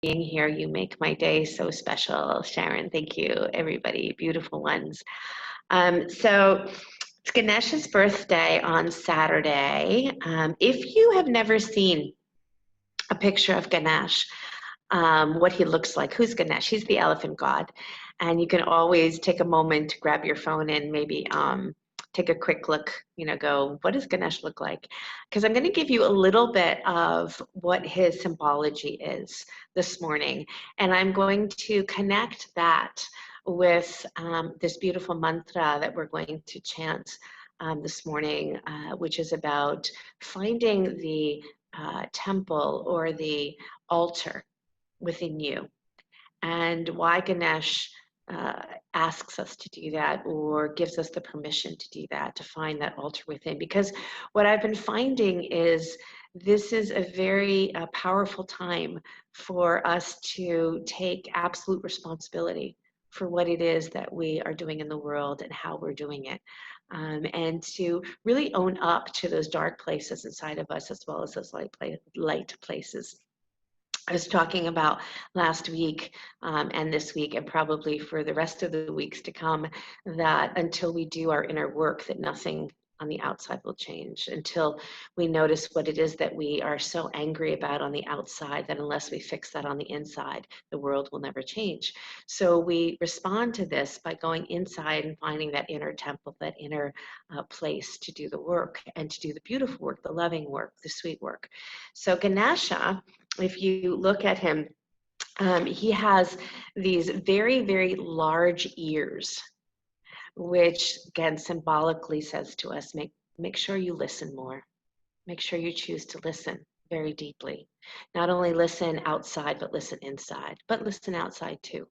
being here. You make my day so special, Sharon. Thank you, everybody, beautiful ones. So it's Ganesh's birthday on Saturday. If you have never seen a picture of Ganesh, what he looks like, who's Ganesh? He's the elephant god. And you can always take a moment to grab your phone and maybe take a quick look, go, what does Ganesh look like? Because I'm going to give you a little bit of what his symbology is this morning. And I'm going to connect that with this beautiful mantra that we're going to chant this morning, which is about finding the temple or the altar within you, and why Ganesh asks us to do that or gives us the permission to do that, to find that altar within. Because what I've been finding is this is a very powerful time for us to take absolute responsibility for what it is that we are doing in the world and how we're doing it. And to really own up to those dark places inside of us as well as those light places. I was talking about last week and this week and probably for the rest of the weeks to come, that until we do our inner work, that nothing on the outside will change, until we notice what it is that we are so angry about on the outside, that unless we fix that on the inside, the world will never change. So we respond to this by going inside and finding that inner temple, that inner place to do the work and to do the beautiful work, the loving work, the sweet work. So Ganesha, if you look at him, he has these very, very large ears, which again symbolically says to us, make sure you listen more. Make sure you choose to listen very deeply. Not only listen outside, but listen inside, but listen outside too.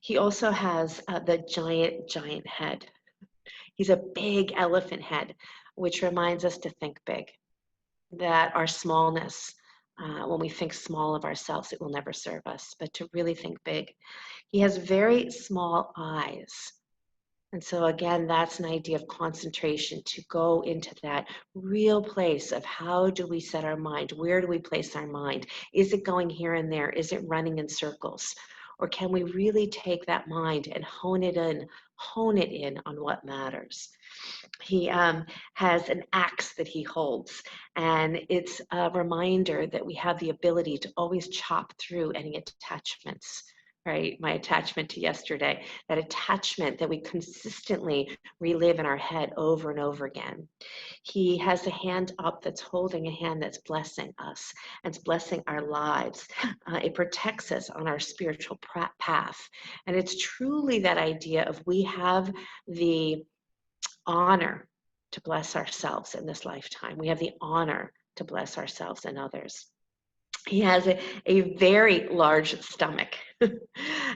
He also has the giant head. He's a big elephant head, which reminds us to think big, that our smallness, when we think small of ourselves, it will never serve us, but to really think big. He has very small eyes. And so again, that's an idea of concentration, to go into that real place of how do we set our mind? Where do we place our mind? Is it going here and there? Is it running in circles? Or can we really take that mind and hone it in on what matters? He has an axe that he holds, and it's a reminder that we have the ability to always chop through any attachments, right? My attachment to yesterday, that attachment that we consistently relive in our head over and over again. He has a hand up that's holding a hand that's blessing us and it's blessing our lives. It protects us on our spiritual path. And it's truly that idea of we have the honor to bless ourselves in this lifetime. We have the honor to bless ourselves and others. He has a very large stomach.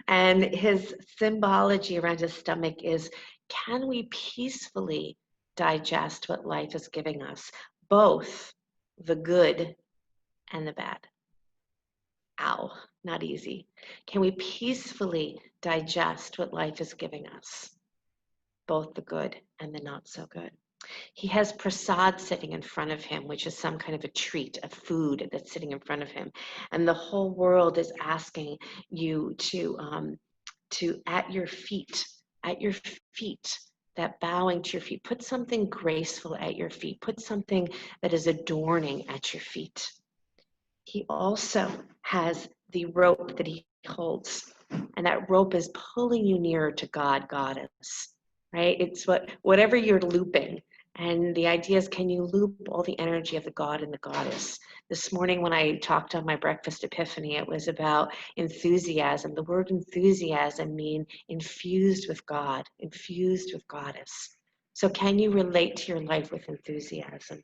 And his symbology around his stomach is, can we peacefully digest what life is giving us, both the good and the bad? Ow, not easy. Can we peacefully digest what life is giving us, both the good and the not so good? He has prasad sitting in front of him, which is some kind of a treat, a food that's sitting in front of him. And the whole world is asking you to at your feet, that bowing to your feet, put something graceful at your feet, put something that is adorning at your feet. He also has the rope that he holds, and that rope is pulling you nearer to God, Goddess, right? It's whatever you're looping. And the idea is, can you loop all the energy of the God and the Goddess? This morning when I talked on my breakfast epiphany, it was about enthusiasm. The word enthusiasm means infused with God, infused with Goddess. So can you relate to your life with enthusiasm?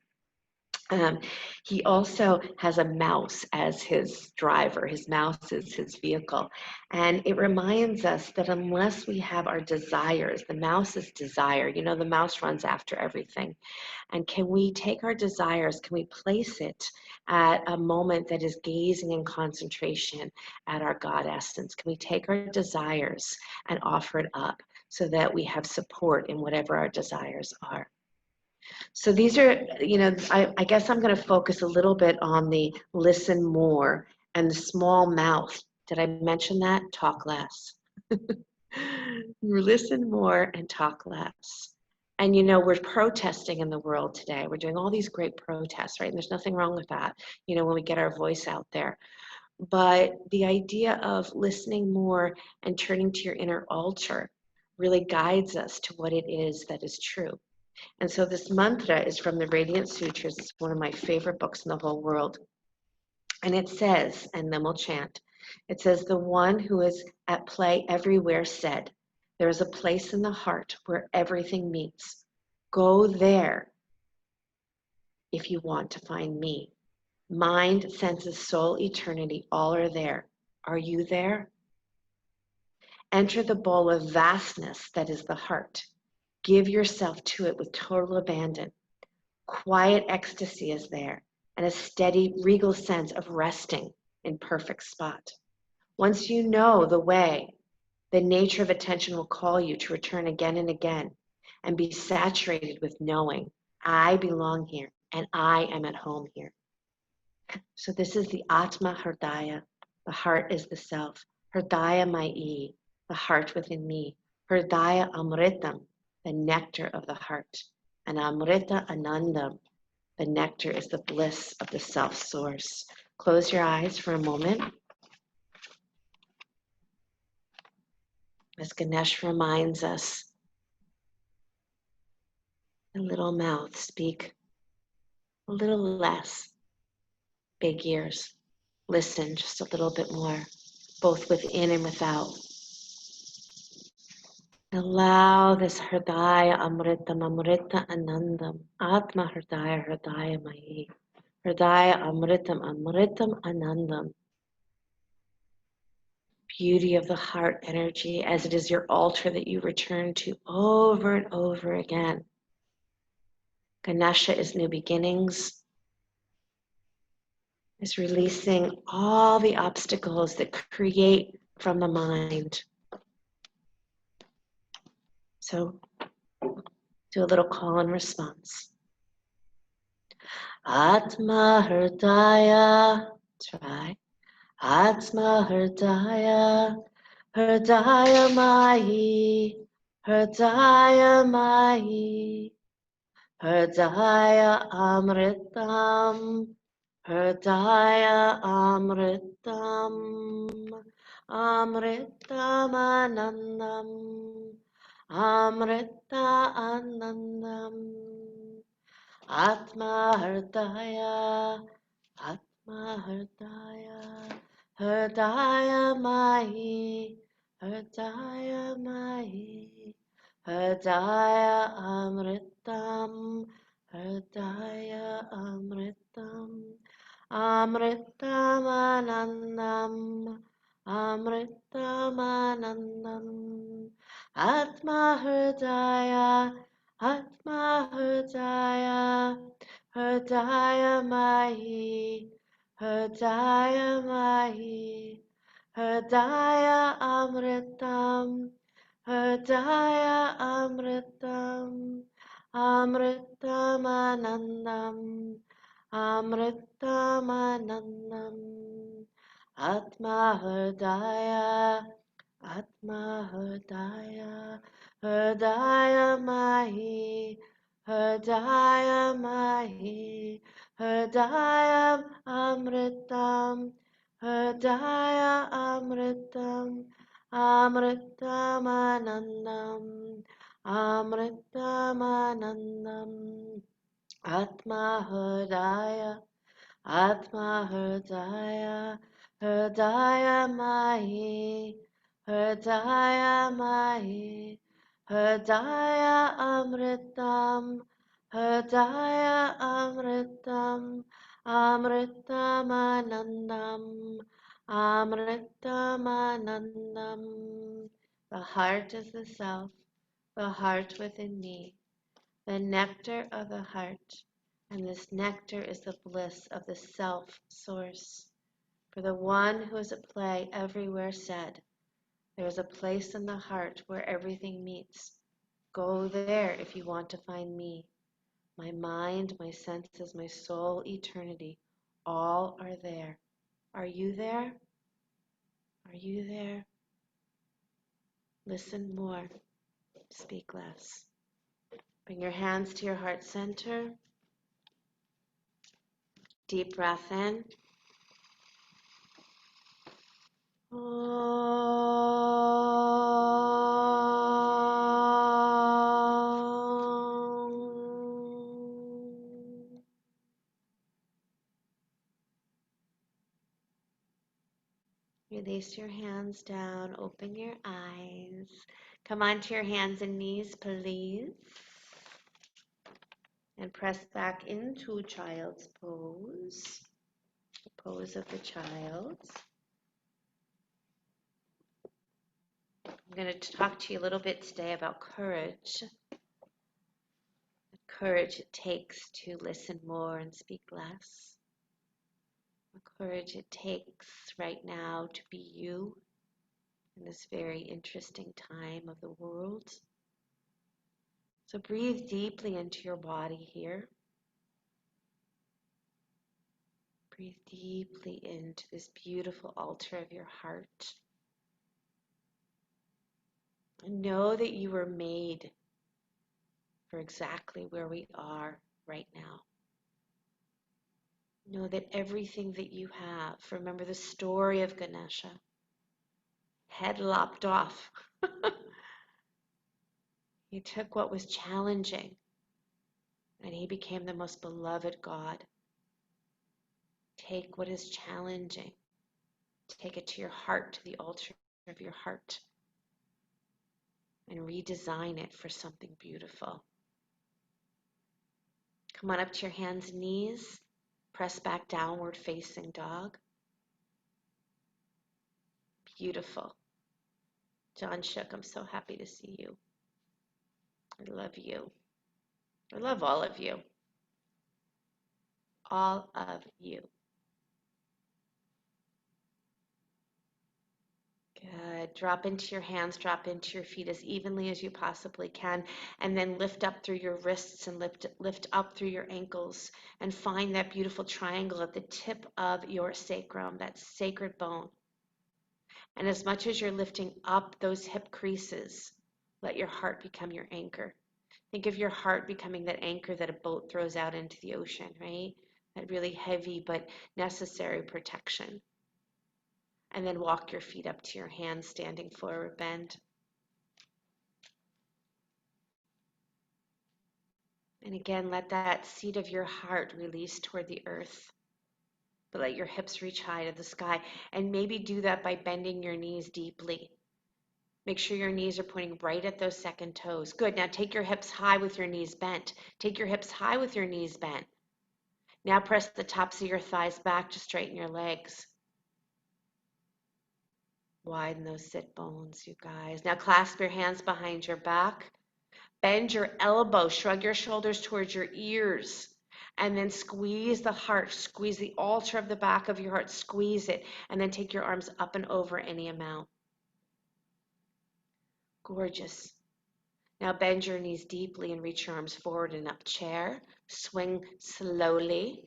He also has a mouse as his driver. His mouse is his vehicle. And it reminds us that unless we have our desires, the mouse's desire, the mouse runs after everything. And can we take our desires, can we place it at a moment that is gazing in concentration at our God essence? Can we take our desires and offer it up so that we have support in whatever our desires are? So these are, I guess I'm going to focus a little bit on the listen more and the small mouth Did I mention that? Talk less. Listen more and talk less. And you know, we're protesting in the world today. We're doing all these great protests, right? And there's nothing wrong with that, you know, when we get our voice out there. But the idea of listening more and turning to your inner altar really guides us to what it is that is true. And so this mantra is from the Radiant Sutras. It's one of my favorite books in the whole world. And it says, and then we'll chant, it says, the one who is at play everywhere said, there is a place in the heart where everything meets. Go there if you want to find me. Mind, senses, soul, eternity, all are there. Are you there? Enter the bowl of vastness that is the heart. Give yourself to it with total abandon. Quiet ecstasy is there, and a steady, regal sense of resting in perfect spot. Once you know the way, the nature of attention will call you to return again and again and be saturated with knowing, I belong here and I am at home here. So this is the Atma Hridaya. The heart is the self. Hridaya Mayi, the heart within me. Hridaya Amritam, the nectar of the heart. And Amrita Anandam, the nectar is the bliss of the self source. Close your eyes for a moment. As Ganesh reminds us, the little mouth, speak a little less. Big ears, listen just a little bit more, both within and without. Allow this Hridaya Amritam, Amrita Anandam, Atma Hridaya, Hridaya Mayi, Hridaya Amritam, Amritam Anandam. Beauty of the heart energy as it is your altar that you return to over and over again. Ganesha is new beginnings, is releasing all the obstacles that create from the mind. So do a little call and response. Atma Hridaya, try. Atma Hridaya, Hridaya Mayi, Hridaya Mayi, Hridaya Amritam, Hridaya Amritam, Amritam Anandam, Amrita Anandam, Atma Hridaya, Atma Hridaya, Hridaya Mayi, Hridaya Mayi, Hridaya Amritam, Hridaya Amritam, Amritam Anandam, Amritam Anandam, Atma Hridaya, Atma Hridaya, Hridaya Mayi, Hridaya Mayi, Hridaya Amritam, Hridaya Amritam, Amritam Anandam, Amritam Anandam, Atma Hridaya, Atma Hridaya, Hridaya Mayi, Hridaya Mayi, Hridaya Amritam, Hridaya Amritam, Amritam Anandam, Amritam Anandam, Atma Hridaya, Atma Hridaya, Hridaya Mayi, Hridaya Mayi, Hridaya Amritam, Hridaya Amritam, Amritam Anandam, Amritam Anandam. The heart is the self, the heart within me, the nectar of the heart. And this nectar is the bliss of the self source. For the one who is at play everywhere said, there is a place in the heart where everything meets. Go there if you want to find me. My mind, my senses, my soul, eternity, all are there. Are you there? Are you there? Listen more, speak less. Bring your hands to your heart center. Deep breath in. Release your hands down, open your eyes. Come onto your hands and knees, please. And press back into child's pose, the pose of the child. I'm going to talk to you a little bit today about courage. The courage it takes to listen more and speak less. The courage it takes right now to be you in this very interesting time of the world. So breathe deeply into your body here. Breathe deeply into this beautiful altar of your heart. And know that you were made for exactly where we are right now. Know that everything that you have, remember the story of Ganesha, head lopped off. He took what was challenging and he became the most beloved God. Take what is challenging, take it to your heart, to the altar of your heart, and redesign it for something beautiful. Come on up to your hands and knees. Press back downward facing dog. Beautiful. John Shook, I'm so happy to see you. I love you. I love all of you. All of you. Good. Drop into your hands, drop into your feet as evenly as you possibly can, and then lift up through your wrists and lift up through your ankles and find that beautiful triangle at the tip of your sacrum, that sacred bone. And as much as you're lifting up those hip creases, let your heart become your anchor. Think of your heart becoming that anchor that a boat throws out into the ocean, right? That really heavy but necessary protection. And then walk your feet up to your hands, standing forward bend. And again, let that seat of your heart release toward the earth. But let your hips reach high to the sky. And maybe do that by bending your knees deeply. Make sure your knees are pointing right at those second toes. Good. Now take your hips high with your knees bent. Take your hips high with your knees bent. Now press the tops of your thighs back to straighten your legs. Widen those sit bones, you guys. Now clasp your hands behind your back. Bend your elbow. Shrug your shoulders towards your ears. And then squeeze the heart. Squeeze the altar of the back of your heart. Squeeze it. And then take your arms up and over any amount. Gorgeous. Now bend your knees deeply and reach your arms forward and up. Chair. Swing slowly.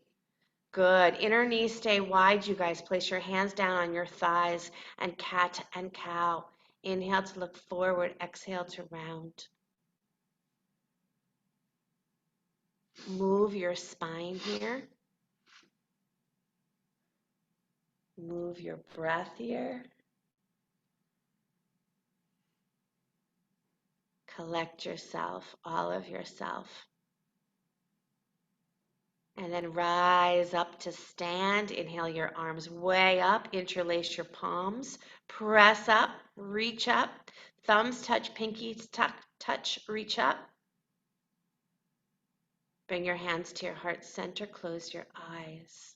Good. Inner knees stay wide, you guys. Place your hands down on your thighs and cat and cow. Inhale to look forward. Exhale to round. Move your spine here. Move your breath here. Collect yourself, all of yourself. And then rise up to stand. Inhale your arms way up. Interlace your palms. Press up. Reach up. Thumbs touch, pinkies touch, reach up. Bring your hands to your heart center. Close your eyes.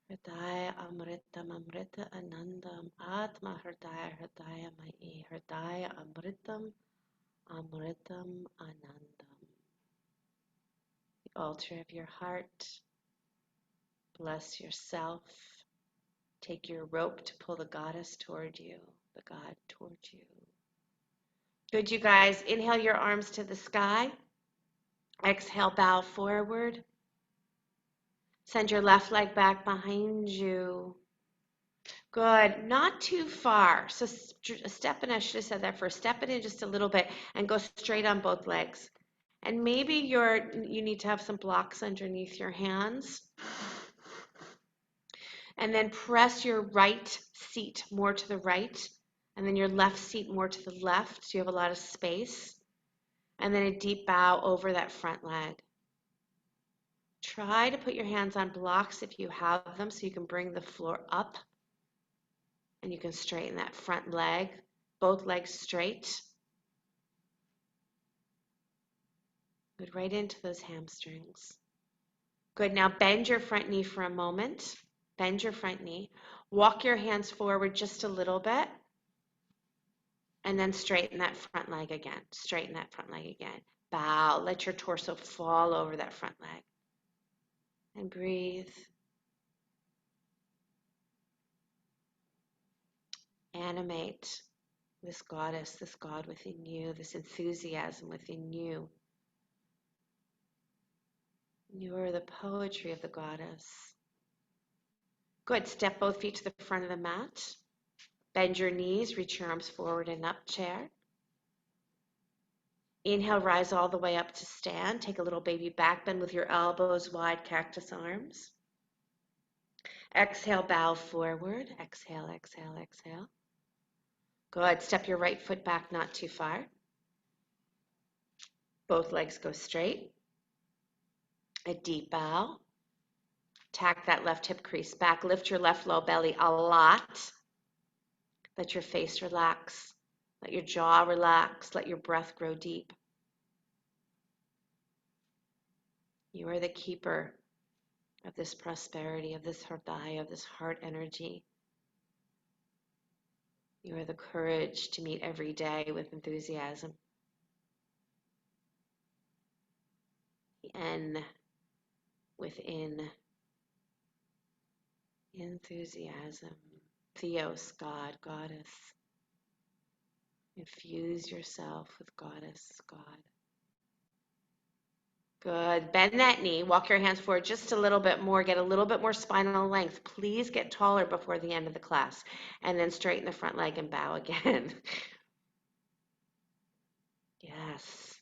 Hridaya Amritam Amrita anandam. Atma Hridaya Hridaya Mayi. Hridaya Amritam Amritam anandam. The altar of your heart. Bless yourself. Take your rope to pull the goddess toward you, the God toward you. Good, you guys. Inhale your arms to the sky. Exhale, bow forward. Send your left leg back behind you. Good. Not too far. So step in, I should have said that first. Step it in just a little bit and go straight on both legs. And maybe you need to have some blocks underneath your hands. And then press your right seat more to the right, and then your left seat more to the left, so you have a lot of space. And then a deep bow over that front leg. Try to put your hands on blocks if you have them, so you can bring the floor up and you can straighten that front leg, both legs straight. Good, right into those hamstrings. Good, now bend your front knee for a moment. Bend your front knee. Walk your hands forward just a little bit. And then straighten that front leg again. Straighten that front leg again. Bow. Let your torso fall over that front leg. And breathe. Animate this goddess, this God within you, this enthusiasm within you. You are the poetry of the goddess. Good. Step both feet to the front of the mat. Bend your knees. Reach your arms forward and up, chair. Inhale, rise all the way up to stand. Take a little baby back bend with your elbows wide, cactus arms. Exhale, bow forward. Exhale, exhale, exhale. Good. Step your right foot back not too far. Both legs go straight. A deep bow. Tack that left hip crease back. Lift your left low belly a lot. Let your face relax. Let your jaw relax. Let your breath grow deep. You are the keeper of this prosperity, of this Hridaya, of this heart energy. You are the courage to meet every day with enthusiasm. The N within enthusiasm. Theos, God, goddess. Infuse yourself with goddess, God. Good. Bend that knee. Walk your hands forward just a little bit more. Get a little bit more spinal length. Please get taller before the end of the class. And then straighten the front leg and bow again. Yes.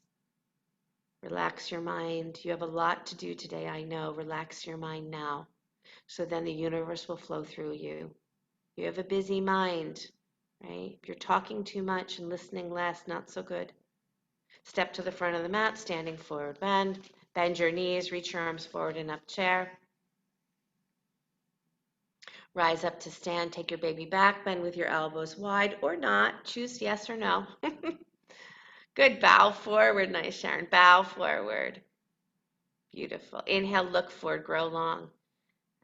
Relax your mind. You have a lot to do today, I know. Relax your mind now. So then the universe will flow through you. You have a busy mind, right? If you're talking too much and listening less, not so good. Step to the front of the mat, standing forward bend. Bend your knees, reach your arms forward and up, chair. Rise up to stand, take your baby back, bend with your elbows wide or not. Choose yes or no. Good, bow forward. Nice, Sharon. Bow forward. Beautiful. Inhale, look forward, grow long.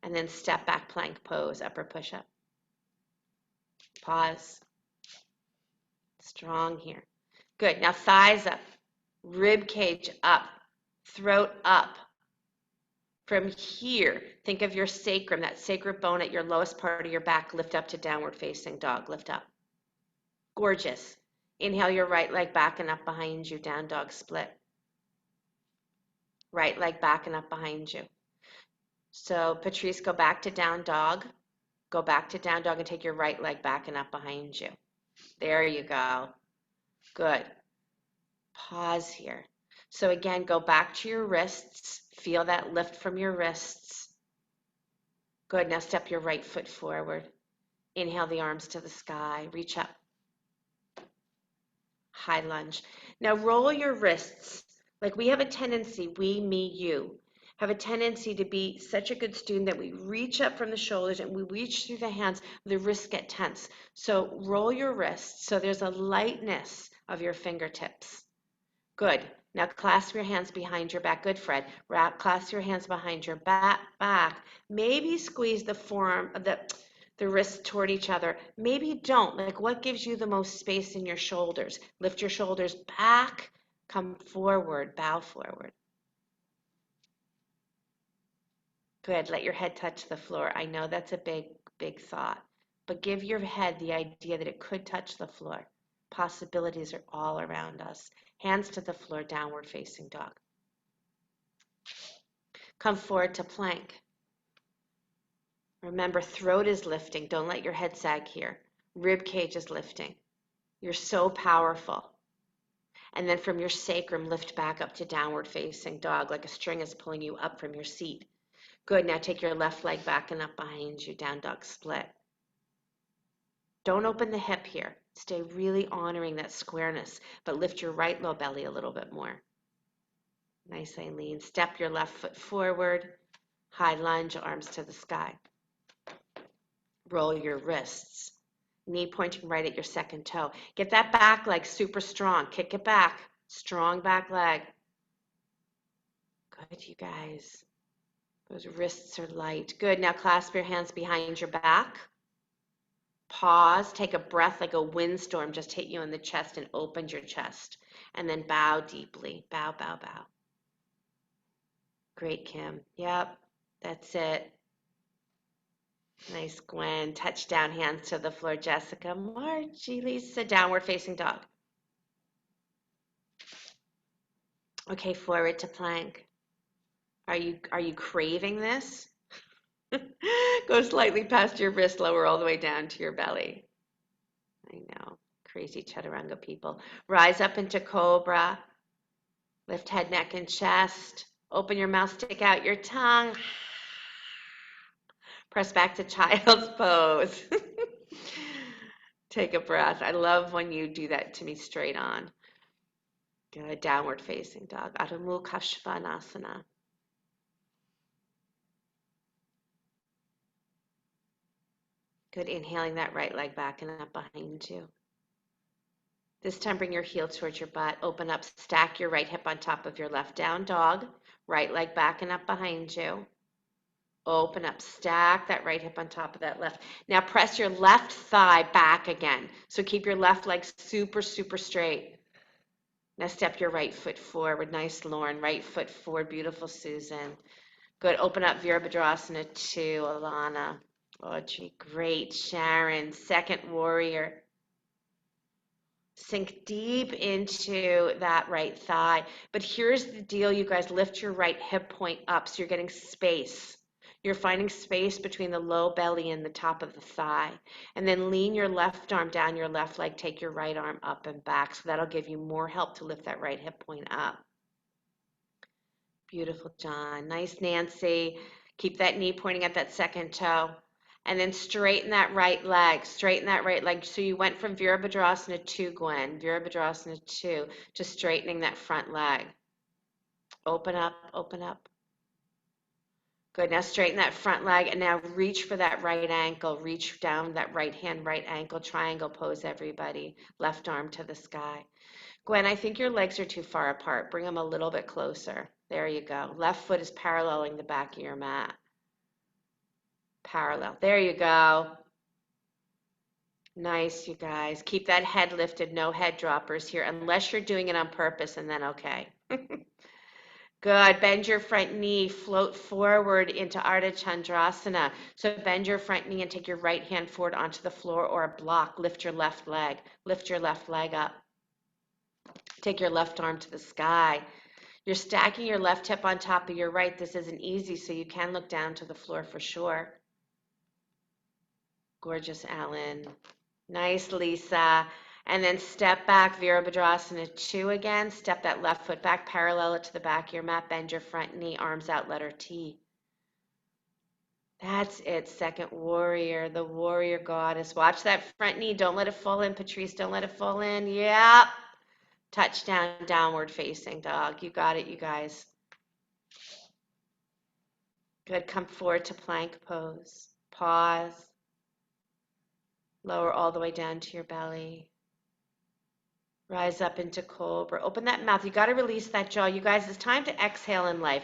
And then step back, plank pose, upper push-up. Pause. Strong here. Good. Now thighs up, rib cage up, throat up. From here, think of your sacrum, that sacred bone at your lowest part of your back. Lift up to downward facing dog. Lift up. Gorgeous. Inhale your right leg back and up behind you. Down dog split. Right leg back and up behind you. So Patrice, go back to down dog. Go back to down dog and take your right leg back and up behind you. There you go. Good. Pause here. So again, go back to your wrists. Feel that lift from your wrists. Good. Now step your right foot forward. Inhale the arms to the sky. Reach up. High lunge. Now roll your wrists. Like we have a tendency, we, me, you, have a tendency to be such a good student that we reach up from the shoulders and we reach through the hands, the wrists get tense. So roll your wrists so there's a lightness of your fingertips. Good. Now clasp your hands behind your back. Good, Fred. Clasp your hands behind your back. Maybe squeeze the forearm, the wrists toward each other. Maybe don't. Like what gives you the most space in your shoulders? Lift your shoulders back. Come forward. Bow forward. Good. Let your head touch the floor. I know that's a big, big thought, but give your head the idea that it could touch the floor. Possibilities are all around us. Hands to the floor, downward facing dog. Come forward to plank. Remember, throat is lifting. Don't let your head sag here. Rib cage is lifting. You're so powerful. And then from your sacrum, lift back up to downward facing dog, like a string is pulling you up from your seat. Good. Now take your left leg back and up behind you, down dog split. Don't open the hip here. Stay really honoring that squareness, but lift your right low belly a little bit more. Nice and lean. Step your left foot forward. High lunge, arms to the sky. Roll your wrists. Knee pointing right at your second toe. Get that back leg super strong. Kick it back. Strong back leg. Good, you guys. Those wrists are light. Good. Now clasp your hands behind your back. Pause. Take a breath like a windstorm just hit you in the chest and opened your chest. And then bow deeply. Bow, bow, bow. Great, Kim. Yep. That's it. Nice, Gwen. Touchdown, hands to the floor. Jessica, Margie, Lisa, downward facing dog. Okay, forward to plank. Are you craving this? Go slightly past your wrist, lower all the way down to your belly. I know, crazy chaturanga people. Rise up into cobra. Lift head, neck, and chest. Open your mouth, stick out your tongue. Press back to child's pose. Take a breath. I love when you do that to me straight on. Good. Downward facing dog. Adho Mukha Svanasana. Good. Inhaling that right leg back and up behind you. This time bring your heel towards your butt. Open up. Stack your right hip on top of your left. Down dog. Right leg back and up behind you. Open up. Stack that right hip on top of that left. Now press your left thigh back again. So keep your left leg super, super straight. Now step your right foot forward. Nice, Lauren. Right foot forward. Beautiful, Susan. Good. Open up Virabhadrasana 2, Alana. Audrey. Great. Sharon. Second warrior. Sink deep into that right thigh. But here's the deal, you guys. Lift your right hip point up so you're getting space. You're finding space between the low belly and the top of the thigh. And then lean your left arm down your left leg. Take your right arm up and back. So that'll give you more help to lift that right hip point up. Beautiful, John. Nice, Nancy. Keep that knee pointing at that second toe. And then straighten that right leg. Straighten that right leg. So you went from Virabhadrasana 2, Gwen, Virabhadrasana 2, to straightening that front leg. Open up, open up. Good. Now straighten that front leg and now reach for that right ankle. Reach down that right hand, right ankle, triangle pose, everybody. Left arm to the sky. Gwen, I think your legs are too far apart. Bring them a little bit closer. There you go. Left foot is paralleling the back of your mat. Parallel. There you go. Nice, you guys. Keep that head lifted. No head droppers here, unless you're doing it on purpose, and then okay. Good. Bend your front knee. Float forward into Ardha Chandrasana. So bend your front knee and take your right hand forward onto the floor or a block. Lift your left leg. Lift your left leg up. Take your left arm to the sky. You're stacking your left hip on top of your right. This isn't easy, so you can look down to the floor for sure. Gorgeous, Alan. Nice, Lisa. And then step back, Virabhadrasana 2 again. Step that left foot back, parallel it to the back of your mat. Bend your front knee, arms out, letter T. That's it, second warrior, the warrior goddess. Watch that front knee. Don't let it fall in, Patrice. Don't let it fall in. Yep. Touchdown, downward facing dog. You got it, you guys. Good. Come forward to plank pose. Pause. Lower all the way down to your belly. Rise up into cobra. Open that mouth. You got to release that jaw. You guys, it's time to exhale in life.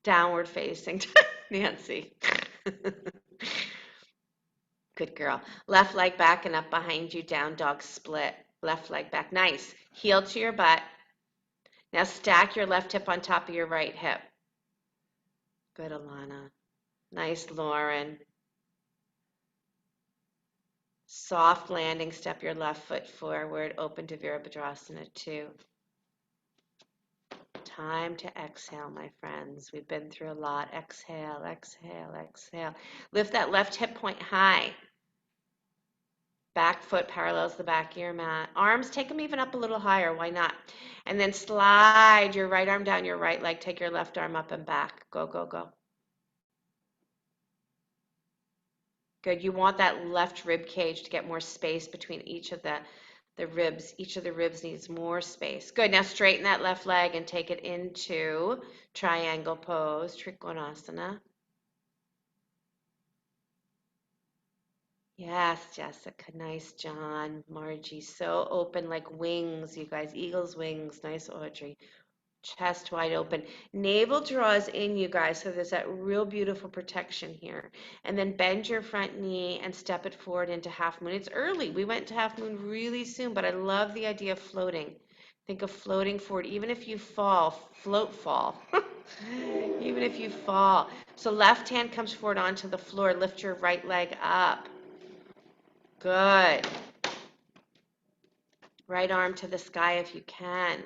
Downward facing. Nancy. Good girl. Left leg back and up behind you. Down dog split. Left leg back. Nice. Heel to your butt. Now stack your left hip on top of your right hip. Good, Alana. Nice, Lauren. Soft landing. Step your left foot forward. Open to Virabhadrasana 2. Time to exhale, my friends. We've been through a lot. Exhale, exhale, exhale. Lift that left hip point high. Back foot parallels the back of your mat. Arms, take them even up a little higher. Why not? And then slide your right arm down your right leg. Take your left arm up and back. Go, go, go. Good. You want that left rib cage to get more space between each of the ribs. Each of the ribs needs more space. Good. Now straighten that left leg and take it into triangle pose, Trikonasana. Yes, Jessica. Nice, John. Margie. So open like wings, you guys. Eagle's wings. Nice, Audrey. Chest wide open. Navel draws in, you guys, so there's that real beautiful protection here. And then bend your front knee and step it forward into half moon. It's early. We went to half moon really soon, but I love the idea of floating. Think of floating forward. Even if you fall, float fall. Even if you fall. So left hand comes forward onto the floor. Lift your right leg up. Good. Right arm to the sky if you can.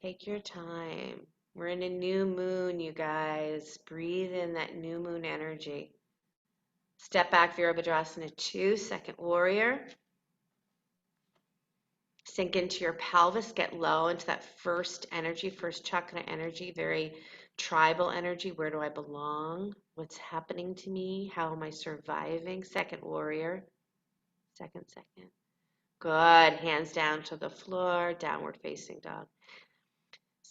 Take your time. We're in a new moon, you guys. Breathe in that new moon energy. Step back, Virabhadrasana 2, second warrior. Sink into your pelvis, get low into that first energy, first chakra energy, very tribal energy. Where do I belong? What's happening to me? How am I surviving? Second warrior. Second. Good. Hands down to the floor, downward facing dog.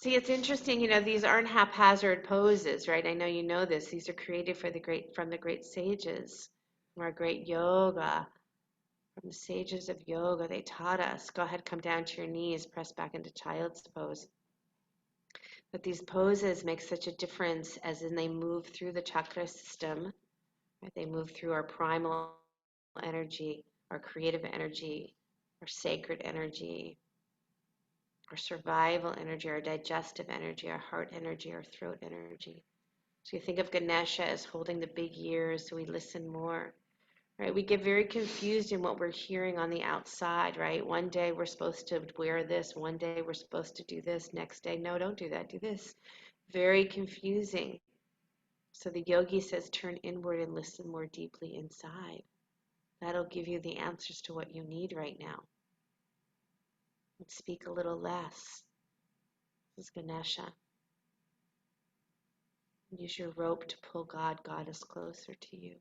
See, it's interesting, these aren't haphazard poses, right? I know you know this. These are created from the great sages, from our great yoga, from the sages of yoga. They taught us. Go ahead, come down to your knees, press back into child's pose. But these poses make such a difference as in they move through the chakra system, right? They move through our primal energy, our creative energy, our sacred energy, our survival energy, our digestive energy, our heart energy, our throat energy. So you think of Ganesha as holding the big ears, so we listen more. Right? We get very confused in what we're hearing on the outside, right? One day we're supposed to wear this, one day we're supposed to do this, next day, no, don't do that, do this. Very confusing. So the yogi says turn inward and listen more deeply inside. That'll give you the answers to what you need right now. And speak a little less. This is Ganesha. Use your rope to pull God, Goddess closer to you.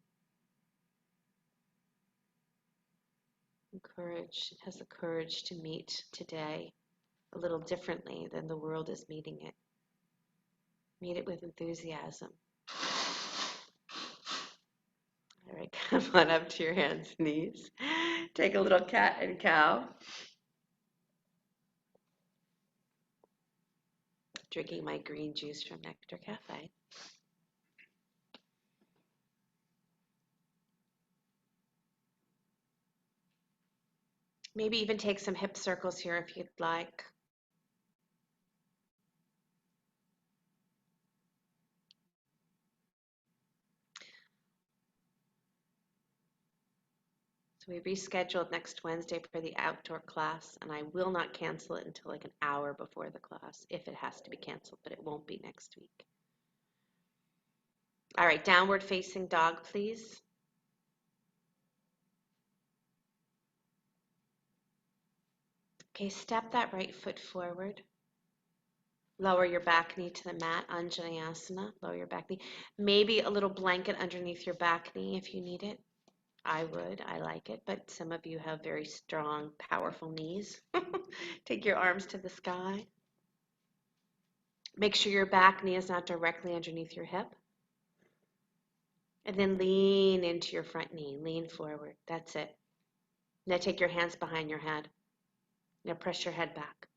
Courage. It has the courage to meet today a little differently than the world is meeting it. Meet it with enthusiasm. All right, come on up to your hands and knees. Take a little cat and cow. Drinking my green juice from Nectar Cafe. Maybe even take some hip circles here if you'd like. So we rescheduled next Wednesday for the outdoor class, and I will not cancel it until like an hour before the class, if it has to be canceled, but it won't be next week. All right, downward facing dog, please. Okay, step that right foot forward. Lower your back knee to the mat, Anjaneyasana. Lower your back knee. Maybe a little blanket underneath your back knee if you need it. I would, I like it, but some of you have very strong, powerful knees. Take your arms to the sky. Make sure your back knee is not directly underneath your hip. And then lean into your front knee, lean forward. That's it. Now take your hands behind your head. Now press your head back.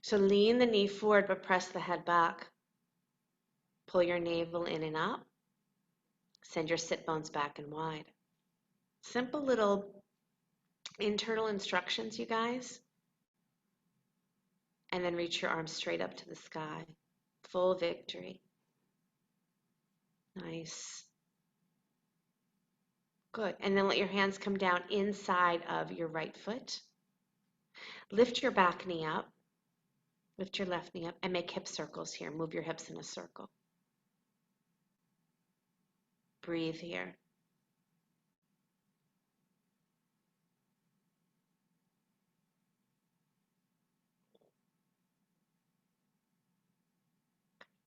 So lean the knee forward, but press the head back. Pull your navel in and up. Send your sit bones back and wide. Simple little internal instructions, you guys. And then reach your arms straight up to the sky. Full victory. Nice. Good. And then let your hands come down inside of your right foot. Lift your back knee up. Lift your left knee up and make hip circles here. Move your hips in a circle. Breathe here.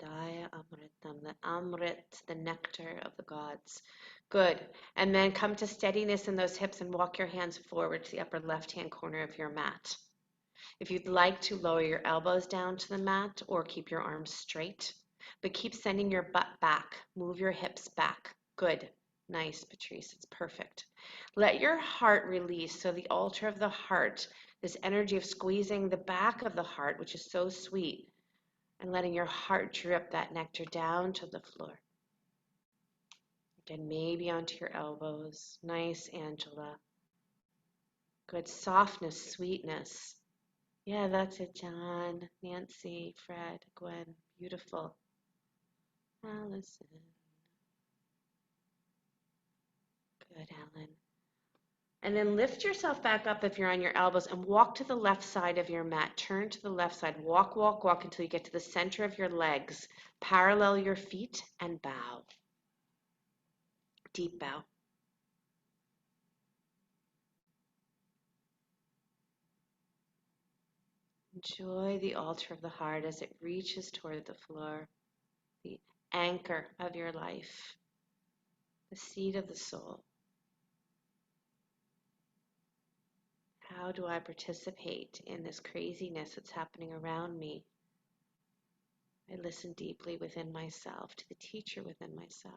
Hridaya Amritam, the Amrit, the nectar of the gods. Good. And then come to steadiness in those hips and walk your hands forward to the upper left-hand corner of your mat. If you'd like to lower your elbows down to the mat or keep your arms straight, but keep sending your butt back. Move your hips back. Good. Nice, Patrice. It's perfect. Let your heart release. So the altar of the heart, this energy of squeezing the back of the heart, which is so sweet, and letting your heart drip that nectar down to the floor. Again, maybe onto your elbows. Nice, Angela. Good softness, sweetness. Yeah, that's it, John, Nancy, Fred, Gwen. Beautiful. Allison. Good, Alan. And then lift yourself back up if you're on your elbows and walk to the left side of your mat. Turn to the left side. Walk, walk, walk until you get to the center of your legs. Parallel your feet and bow. Deep bow. Enjoy the altar of the heart as it reaches toward the floor, the anchor of your life, the seat of the soul. How do I participate in this craziness that's happening around me? I listen deeply within myself, to the teacher within myself.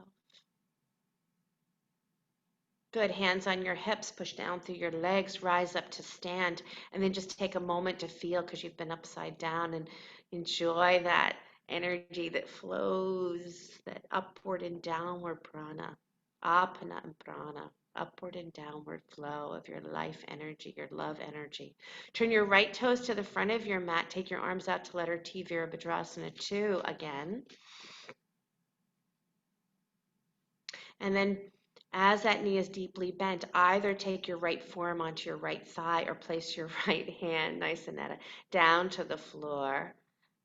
Good. Hands on your hips, push down through your legs, rise up to stand, and then just take a moment to feel because you've been upside down and enjoy that energy that flows, that upward and downward prana, apana and prana, upward and downward flow of your life energy, your love energy. Turn your right toes to the front of your mat. Take your arms out to letter T, Virabhadrasana 2 again. And then as that knee is deeply bent, either take your right forearm onto your right thigh or place your right hand, nice Annetta, down to the floor.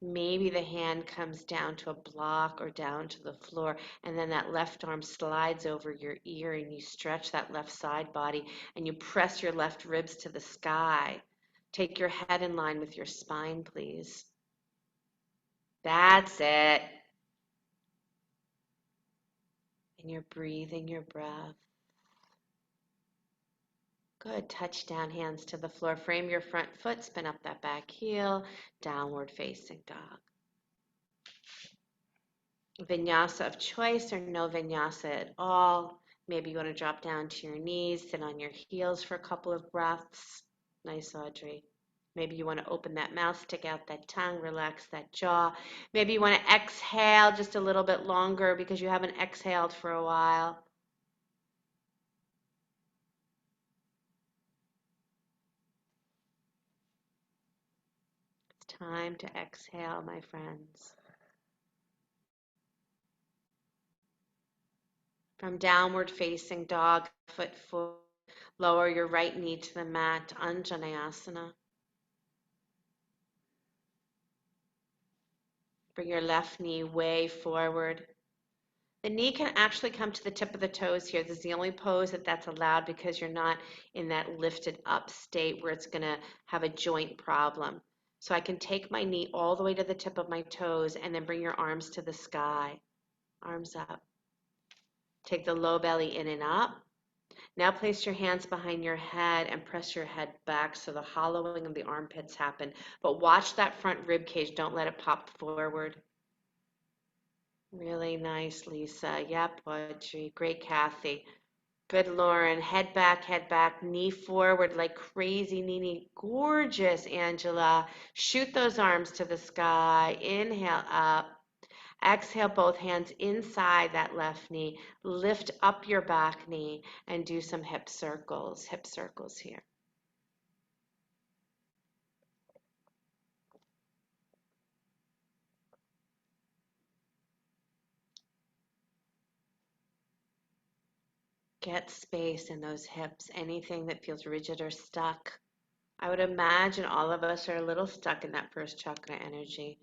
Maybe the hand comes down to a block or down to the floor, and then that left arm slides over your ear and you stretch that left side body and you press your left ribs to the sky. Take your head in line with your spine, please. That's it. And you're breathing your breath. Good. Touch down, hands to the floor. Frame your front foot. Spin up that back heel. Downward facing dog. Vinyasa of choice or no vinyasa at all. Maybe you want to drop down to your knees, sit on your heels for a couple of breaths. Nice, Audrey. Maybe you want to open that mouth, stick out that tongue, relax that jaw. Maybe you want to exhale just a little bit longer because you haven't exhaled for a while. It's time to exhale, my friends. From downward facing dog, foot forward, lower your right knee to the mat, Anjaneyasana. Bring your left knee way forward. The knee can actually come to the tip of the toes here. This is the only pose that's allowed because you're not in that lifted up state where it's going to have a joint problem. So I can take my knee all the way to the tip of my toes and then bring your arms to the sky. Arms up. Take the low belly in and up. Now place your hands behind your head and press your head back so the hollowing of the armpits happen. But watch that front rib cage. Don't let it pop forward. Really nice, Lisa. Yep, Audrey. Great, Kathy. Good, Lauren. Head back, knee forward like crazy, Nini. Gorgeous, Angela. Shoot those arms to the sky. Inhale up. Exhale, both hands inside that left knee. Lift up your back knee and do some hip circles here. Get space in those hips. Anything that feels rigid or stuck, I would imagine all of us are a little stuck in that first chakra energy.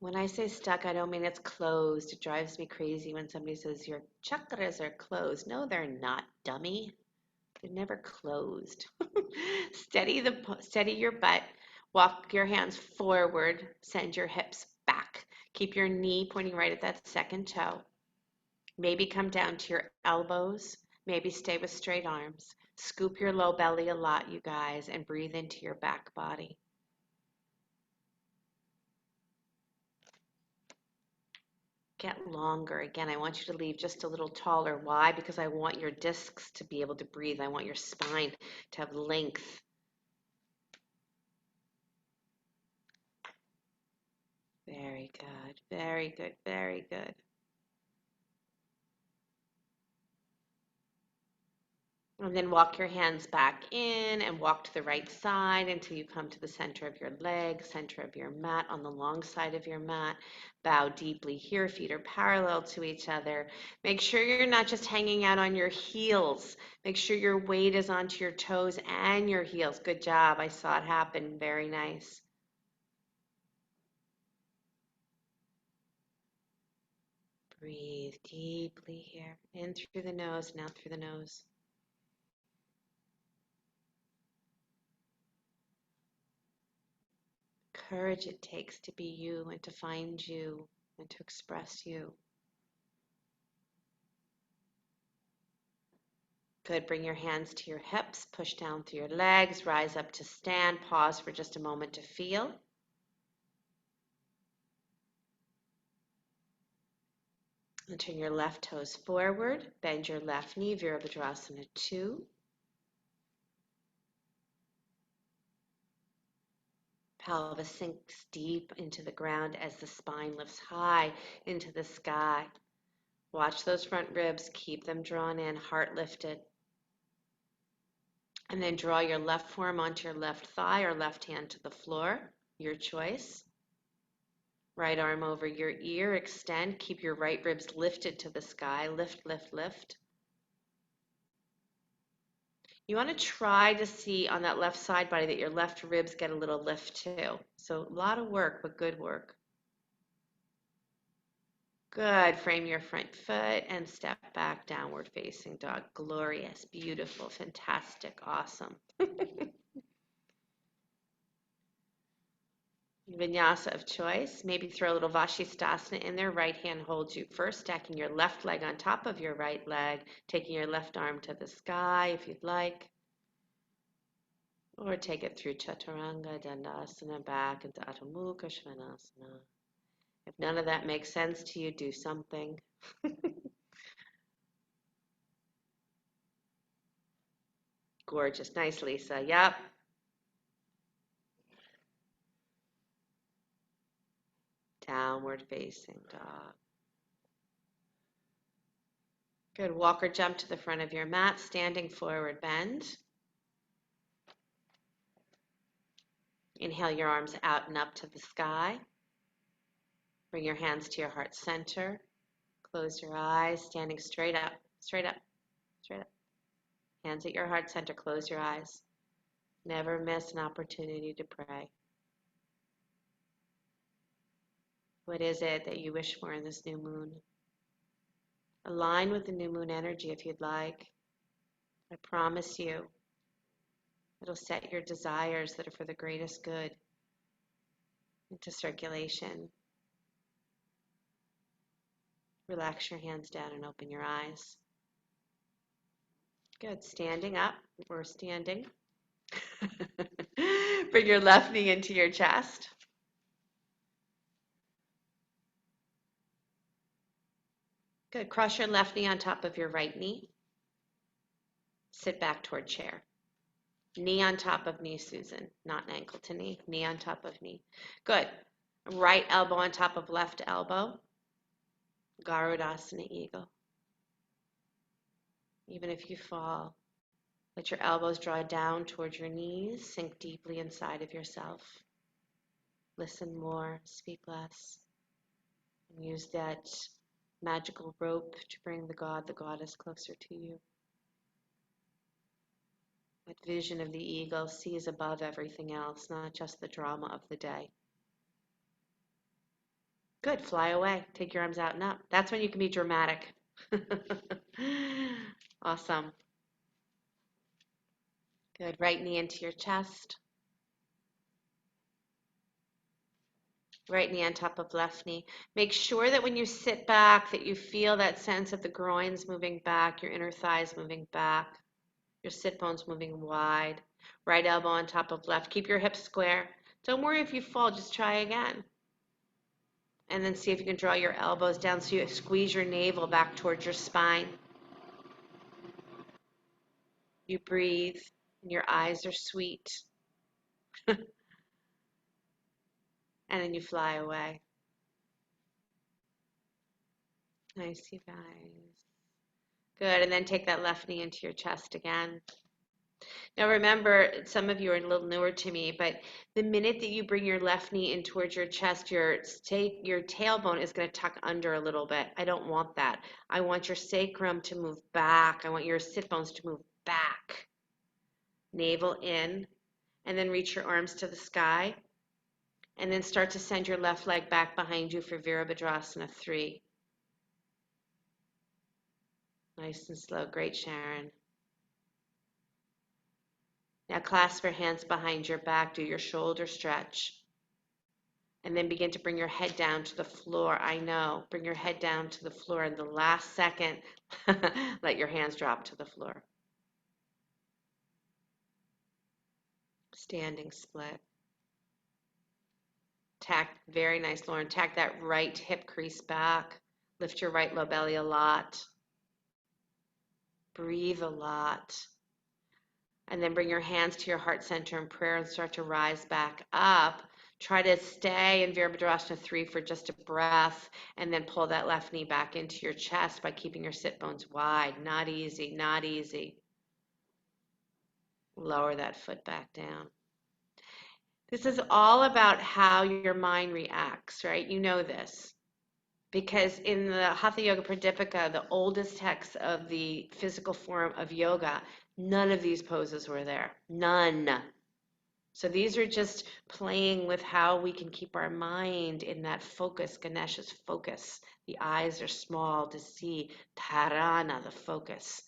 When I say stuck, I don't mean it's closed. It drives me crazy when somebody says your chakras are closed. No, they're not, dummy. They're never closed. Steady your butt. Walk your hands forward. Send your hips back. Keep your knee pointing right at that second toe. Maybe come down to your elbows. Maybe stay with straight arms. Scoop your low belly a lot, you guys, and breathe into your back body. Get longer. Again, I want you to leave just a little taller. Why? Because I want your discs to be able to breathe. I want your spine to have length. Very good, very good, very good. And then walk your hands back in and walk to the right side until you come to the center of your leg, center of your mat, on the long side of your mat. Bow deeply here, feet are parallel to each other. Make sure you're not just hanging out on your heels. Make sure your weight is onto your toes and your heels. Good job, I saw it happen, very nice. Breathe deeply here, in through the nose and out through the nose. Courage it takes to be you and to find you and to express you. Good. Bring your hands to your hips, push down through your legs, rise up to stand, pause for just a moment to feel. And turn your left toes forward, bend your left knee, Virabhadrasana 2. Pelvis sinks deep into the ground as the spine lifts high into the sky. Watch those front ribs, keep them drawn in, heart lifted. And then draw your left forearm onto your left thigh or left hand to the floor, your choice. Right arm over your ear, extend, keep your right ribs lifted to the sky, lift, lift, lift. You want to try to see on that left side body that your left ribs get a little lift too. So a lot of work, but good work. Good. Frame your front foot and step back, downward facing dog. Glorious, beautiful, fantastic, awesome. Vinyasa of choice. Maybe throw a little Vashisthasana in there. Right hand holds you first, stacking your left leg on top of your right leg, taking your left arm to the sky if you'd like. Or take it through Chaturanga, Dandasana, back into Adho Mukha Svanasana. If none of that makes sense to you, do something. Gorgeous. Nice, Lisa. Yep. Downward facing dog. Good. Walk or jump to the front of your mat, standing forward bend. Inhale your arms out and up to the sky. Bring your hands to your heart center. Close your eyes, standing straight up, straight up, straight up. Hands at your heart center, close your eyes. Never miss an opportunity to pray. What is it that you wish for in this new moon? Align with the new moon energy if you'd like. I promise you, it'll set your desires that are for the greatest good into circulation. Relax your hands down and open your eyes. Good. Standing up. We're standing. Bring your left knee into your chest. Good. Cross your left knee on top of your right knee. Sit back toward chair. Knee on top of knee, Susan. Not ankle to knee. Knee on top of knee. Good. Right elbow on top of left elbow. Garudasana Eagle. Even if you fall, let your elbows draw down towards your knees. Sink deeply inside of yourself. Listen more, speak less. And use that magical rope to bring the god, the goddess closer to you. That vision of the eagle sees above everything else, not just the drama of the day. Good, fly away. Take your arms out and up. That's when you can be dramatic. Awesome. Good, right knee into your chest. Right knee on top of left knee. Make sure that when you sit back that you feel that sense of the groins moving back, your inner thighs moving back, your sit bones moving wide. Right elbow on top of left. Keep your hips square. Don't worry if you fall, just try again. And then see if you can draw your elbows down so you squeeze your navel back towards your spine. You breathe, and your eyes are sweet. And then you fly away. Nice, you guys. Good, and then take that left knee into your chest again. Now remember, some of you are a little newer to me, but the minute that you bring your left knee in towards your chest, your tailbone is going to tuck under a little bit. I don't want that. I want your sacrum to move back. I want your sit bones to move back. Navel in, and then reach your arms to the sky, and then start to send your left leg back behind you for Virabhadrasana 3. Nice and slow. Great, Sharon. Now clasp your hands behind your back. Do your shoulder stretch. And then begin to bring your head down to the floor. I know. Bring your head down to the floor. In the last second, let your hands drop to the floor. Standing split. Tack, very nice, Lauren. Tack that right hip crease back. Lift your right low belly a lot. Breathe a lot. And then bring your hands to your heart center in prayer and start to rise back up. Try to stay in Virabhadrasana 3 for just a breath, and then pull that left knee back into your chest by keeping your sit bones wide. Not easy, not easy. Lower that foot back down. This is all about how your mind reacts, right? You know this. Because in the Hatha Yoga Pradipika, the oldest text of the physical form of yoga, none of these poses were there. None. So these are just playing with how we can keep our mind in that focus, Ganesh's focus. The eyes are small to see dharana, the focus,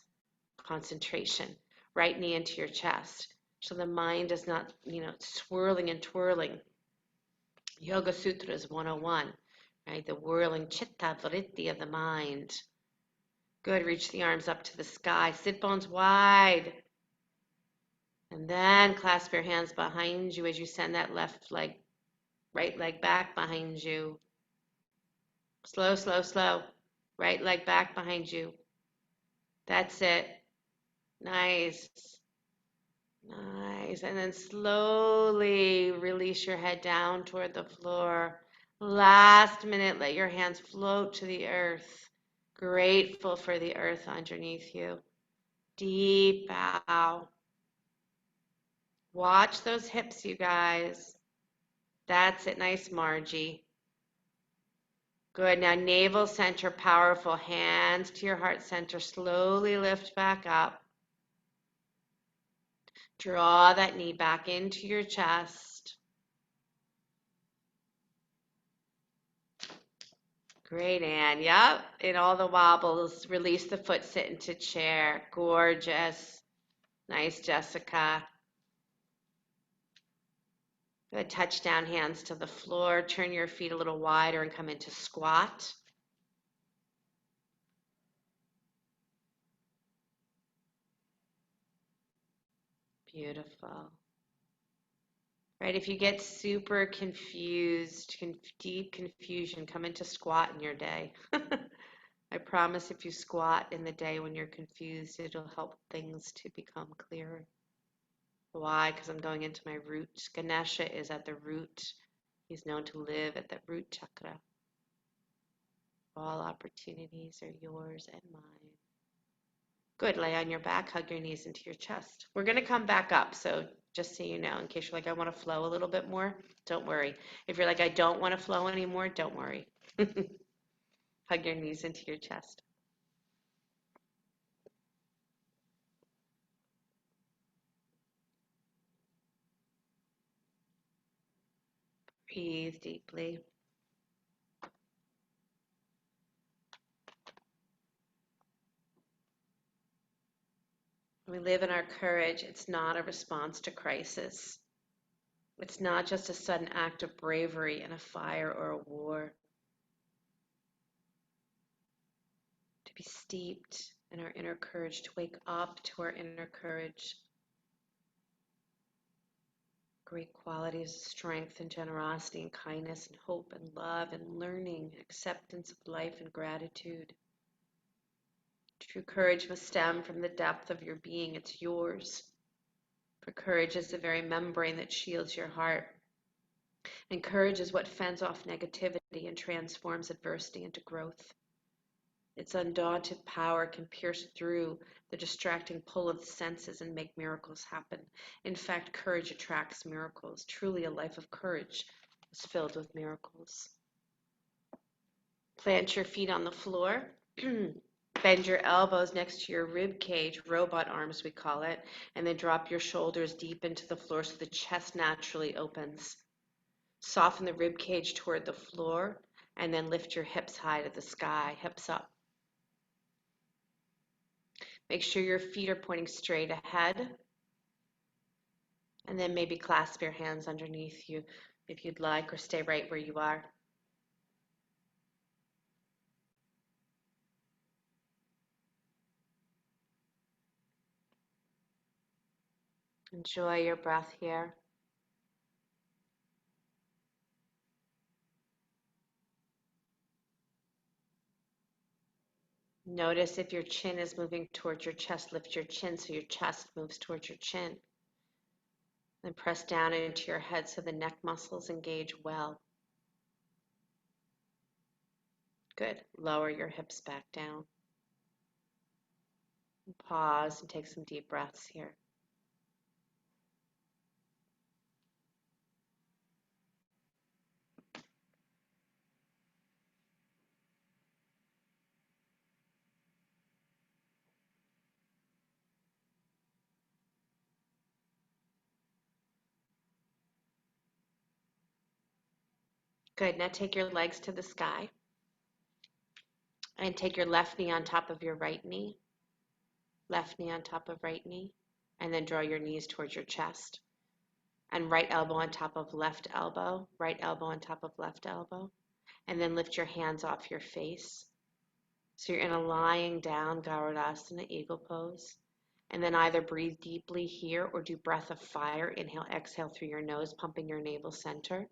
concentration. Right knee into your chest. So the mind is not, swirling and twirling. Yoga Sutras 101, right? The whirling chitta vritti of the mind. Good, reach the arms up to the sky. Sit bones wide. And then clasp your hands behind you as you send that right leg back behind you. Slow, slow, slow. Right leg back behind you. That's it. Nice. Nice. And then slowly release your head down toward the floor. Last minute, let your hands float to the earth. Grateful for the earth underneath you. Deep bow. Watch those hips, you guys. That's it. Nice, Margie. Good. Now, navel center, powerful. Hands to your heart center. Slowly lift back up. Draw that knee back into your chest. Great, Anne. Yep. In all the wobbles, release the foot, sit into chair. Gorgeous. Nice, Jessica. Good. Touch down hands to the floor. Turn your feet a little wider and come into squat. Beautiful. Right, if you get super confused, deep confusion, come into squat in your day. I promise if you squat in the day when you're confused, it'll help things to become clearer. Why? Because I'm going into my root. Ganesha is at the root. He's known to live at the root chakra. All opportunities are yours and mine. Good, lay on your back, hug your knees into your chest. We're going to come back up, so just so you know, in case you're like, I want to flow a little bit more, don't worry. If you're like, I don't want to flow anymore, don't worry. Hug your knees into your chest. Breathe deeply. We live in our courage. It's not a response to crisis. It's not just a sudden act of bravery in a fire or a war. To be steeped in our inner courage, to wake up to our inner courage. Great qualities of strength and generosity and kindness and hope and love and learning, acceptance of life and gratitude. True courage must stem from the depth of your being. It's yours. For courage is the very membrane that shields your heart. And courage is what fends off negativity and transforms adversity into growth. Its undaunted power can pierce through the distracting pull of the senses and make miracles happen. In fact, courage attracts miracles. Truly, a life of courage is filled with miracles. Plant your feet on the floor. Bend your elbows next to your rib cage, robot arms we call it, and then drop your shoulders deep into the floor so the chest naturally opens. Soften the rib cage toward the floor, and then lift your hips high to the sky, hips up. Make sure your feet are pointing straight ahead, and then maybe clasp your hands underneath you if you'd like, or stay right where you are. Enjoy your breath here. Notice if your chin is moving towards your chest, lift your chin so your chest moves towards your chin. Then press down into your head so the neck muscles engage well. Good. Lower your hips back down. And pause and take some deep breaths here. Good. Now take your legs to the sky and take your left knee on top of your right knee. Left knee on top of right knee. And then draw your knees towards your chest. And right elbow on top of left elbow. Right elbow on top of left elbow. And then lift your hands off your face. So you're in a lying down Garudasana, eagle pose. And then either breathe deeply here or do breath of fire. Inhale, exhale through your nose, pumping your navel center.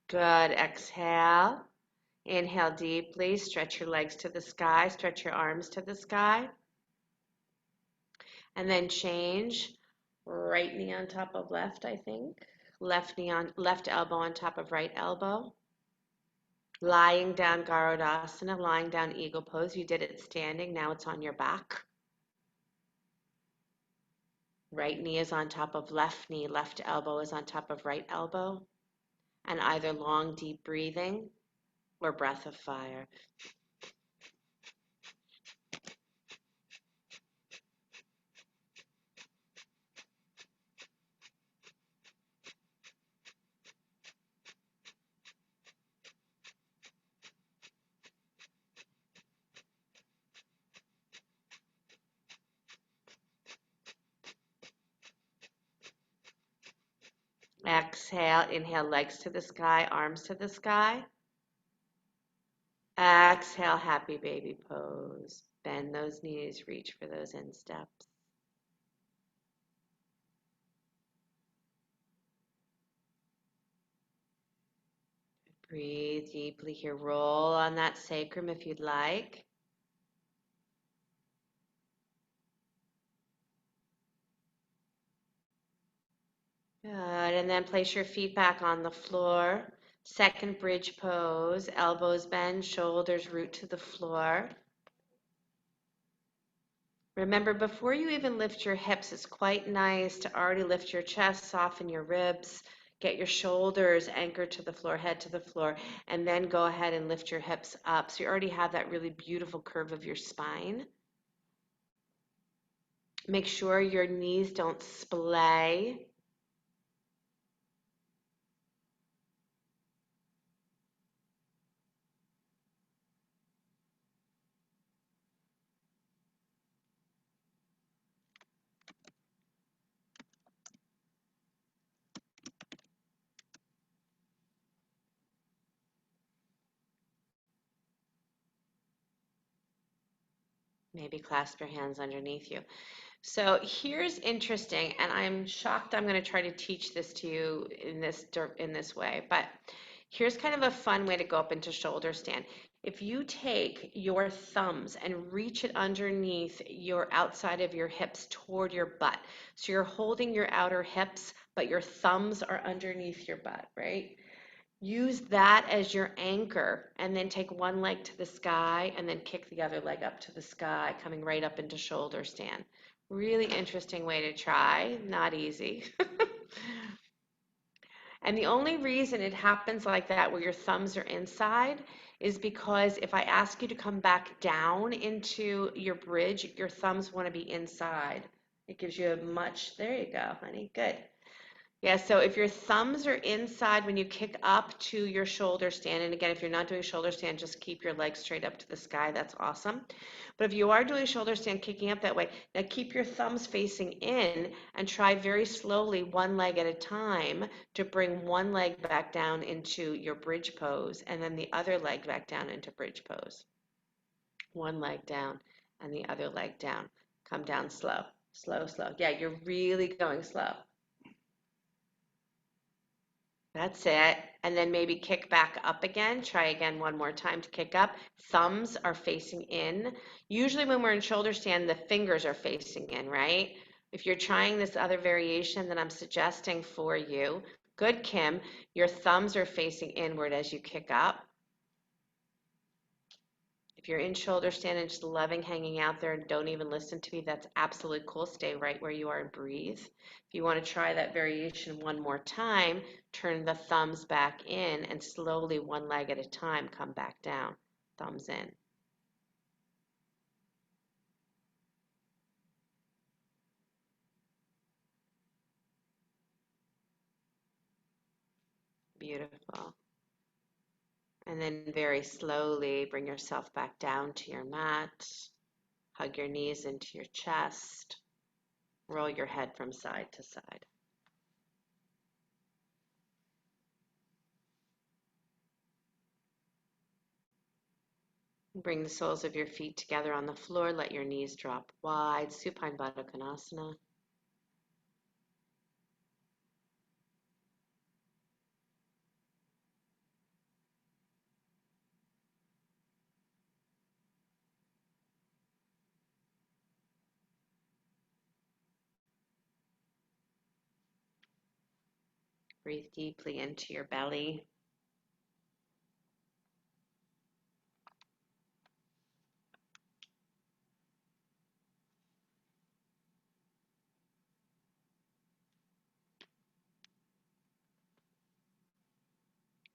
Good. Exhale. Inhale deeply. Stretch your legs to the sky. Stretch your arms to the sky. And then change. Right knee on top of left, I think. Left knee on left elbow on top of right elbow. Lying down Garudasana, lying down eagle pose. You did it standing. Now it's on your back. Right knee is on top of left knee. Left elbow is on top of right elbow. And either long, deep breathing or breath of fire. Exhale, inhale, legs to the sky, arms to the sky. Exhale, happy baby pose. Bend those knees, reach for those insteps. Breathe deeply here. Roll on that sacrum if you'd like. Good. And then place your feet back on the floor. Second bridge pose. Elbows bend, shoulders root to the floor. Remember, before you even lift your hips, it's quite nice to already lift your chest, soften your ribs, get your shoulders anchored to the floor, head to the floor, and then go ahead and lift your hips up. So you already have that really beautiful curve of your spine. Make sure your knees don't splay. Maybe clasp your hands underneath you. So here's interesting, and I'm shocked I'm going to try to teach this to you in this way, but here's kind of a fun way to go up into shoulder stand. If you take your thumbs and reach it underneath your outside of your hips toward your butt, so you're holding your outer hips, but your thumbs are underneath your butt, right? Use that as your anchor and then take one leg to the sky and then kick the other leg up to the sky, coming right up into shoulder stand. Really interesting way to try, not easy. And the only reason it happens like that where your thumbs are inside is because if I ask you to come back down into your bridge, your thumbs want to be inside. It gives you a much, there you go, honey, good. Yeah, so if your thumbs are inside when you kick up to your shoulder stand, and again, if you're not doing shoulder stand, just keep your legs straight up to the sky, that's awesome. But if you are doing shoulder stand, kicking up that way, now keep your thumbs facing in and try very slowly, one leg at a time, to bring one leg back down into your bridge pose, and then the other leg back down into bridge pose. One leg down and the other leg down. Come down slow, slow, slow. Yeah, you're really going slow. That's it. And then maybe kick back up again. Try again one more time to kick up. Thumbs are facing in. Usually when we're in shoulder stand, the fingers are facing in, right? If you're trying this other variation that I'm suggesting for you, good, Kim, your thumbs are facing inward as you kick up. If you're in shoulder stand and just loving hanging out there and don't even listen to me, that's absolutely cool. Stay right where you are and breathe. If you want to try that variation one more time, turn the thumbs back in and slowly, one leg at a time, come back down. Thumbs in. Beautiful. And then very slowly bring yourself back down to your mat. Hug your knees into your chest. Roll your head from side to side. Bring the soles of your feet together on the floor. Let your knees drop wide. Supine Baddha Konasana. Breathe deeply into your belly.